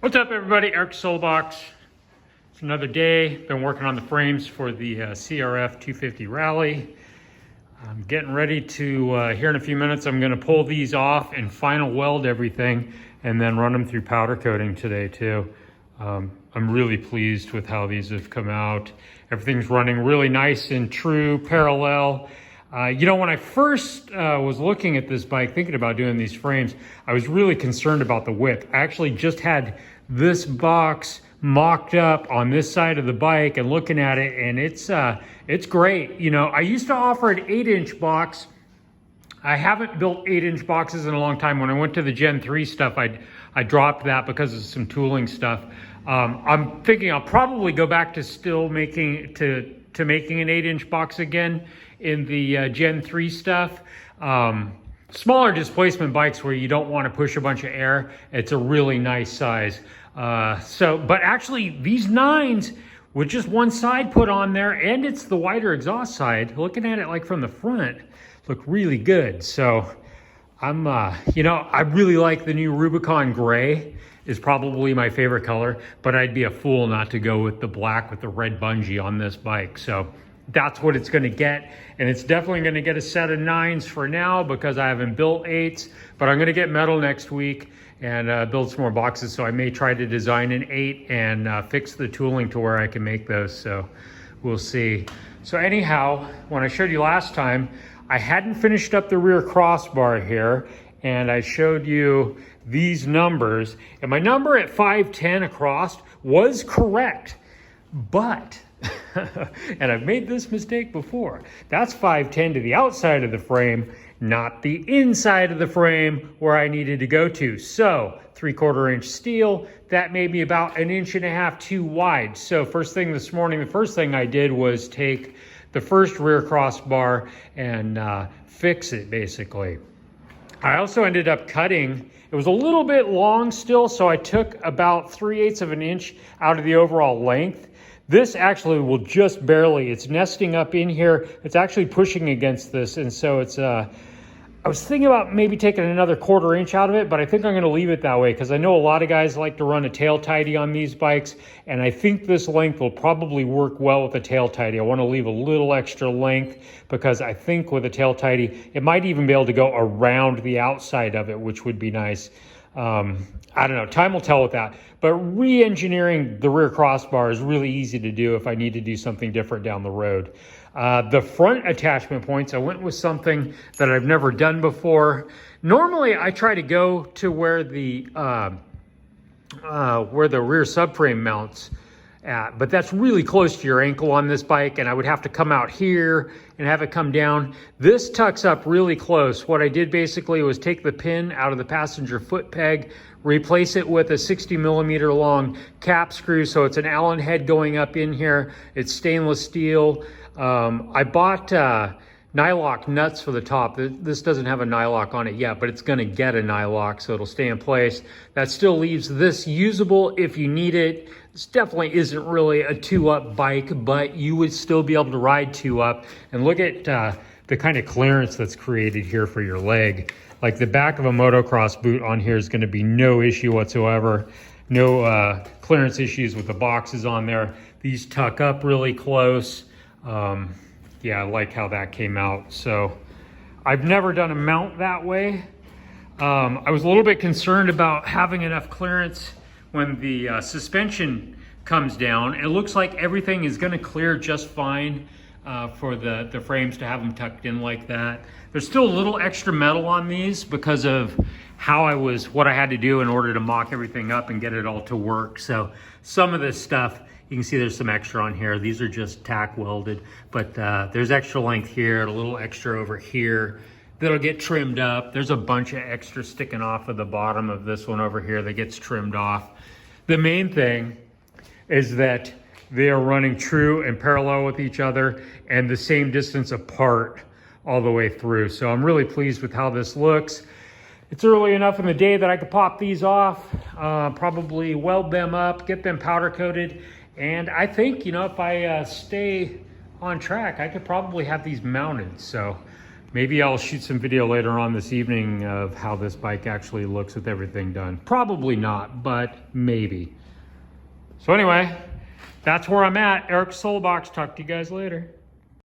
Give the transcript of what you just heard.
What's up, everybody? Eric Soulbox. It's another day. Been working on the frames for the CRF 250 Rally. I'm getting ready to, here in a few minutes, I'm going to pull these off and final weld everything and then run them through powder coating today too. I'm really pleased with how these have come out. Everything's running really nice and true, parallel. When I first was looking at this bike, thinking about doing these frames, I was really concerned about the width. I actually just had this box mocked up on this side of the bike and looking at it, and it's great. You know, I used to offer an 8-inch box. I haven't built 8-inch boxes in a long time. When I went to the Gen 3 stuff, I dropped that because of some tooling stuff. I'm thinking I'll probably go back to still making making an 8-inch box again in the Gen 3 stuff. Smaller displacement bikes where you don't want to push a bunch of air, it's a really nice size. But actually these 9s with just one side put on there, and it's the wider exhaust side, looking at it like from the front, look really good. So I'm, I really like the new Rubicon Gray. Is probably my favorite color, but I'd be a fool not to go with the black with the red bungee on this bike. So that's what it's going to get, and it's definitely going to get a set of 9s for now because I haven't built 8s, but I'm going to get metal next week and build some more boxes. So I may try to design an 8 and fix the tooling to where I can make those. So we'll see. So anyhow, when I showed you last time, I hadn't finished up the rear crossbar here, and I showed you these numbers, and my number at 510 across was correct, but and I've made this mistake before, that's 510 to the outside of the frame, not the inside of the frame where I needed to go to. So 3/4 inch steel, that made me about 1.5 inches too wide. So first thing this morning, the first thing I did was take the first rear crossbar and fix it basically. I also ended up cutting, it was a little bit long still, so I took about 3/8 of an inch out of the overall length. This actually will just barely, it's nesting up in here. It's actually pushing against this, and so it's, I was thinking about maybe taking another 1/4 inch out of it, but I think I'm gonna leave it that way because I know a lot of guys like to run a tail tidy on these bikes, and I think this length will probably work well with a tail tidy. I wanna leave a little extra length because I think with a tail tidy, it might even be able to go around the outside of it, which would be nice. I don't know, time will tell with that. But re-engineering the rear crossbar is really easy to do if I need to do something different down the road. The front attachment points, I went with something that I've never done before. Normally, I try to go to where the rear subframe mounts at, but that's really close to your ankle on this bike, and I would have to come out here and have it come down. This tucks up really close. What I did basically was take the pin out of the passenger foot peg, replace it with a 60mm long cap screw, so it's an Allen head going up in here. It's stainless steel. I bought nylock nuts for the top. This doesn't have a nylock on it yet, but it's gonna get a nylock, so it'll stay in place. That still leaves this usable if you need it. This definitely isn't really a 2-up bike, but you would still be able to ride 2-up. And look at the kind of clearance that's created here for your leg. Like the back of a motocross boot on here is gonna be no issue whatsoever. No clearance issues with the boxes on there. These tuck up really close. Yeah, I like how that came out. So I've never done a mount that way. I was a little bit concerned about having enough clearance when the suspension comes down. It looks like everything is gonna clear just fine for the frames to have them tucked in like that. There's still a little extra metal on these because of what I had to do in order to mock everything up and get it all to work. So some of this stuff, you can see there's some extra on here. These are just tack welded, but there's extra length here, a little extra over here that'll get trimmed up. There's a bunch of extra sticking off of the bottom of this one over here that gets trimmed off. The main thing is that they are running true and parallel with each other and the same distance apart all the way through. So I'm really pleased with how this looks. It's early enough in the day that I could pop these off, probably weld them up, get them powder coated. And I think, if I stay on track, I could probably have these mounted. So Maybe I'll shoot some video later on this evening of how this bike actually looks with everything done. Probably not, but maybe. So anyway, that's where I'm at. Eric Soulbox, talk to you guys later.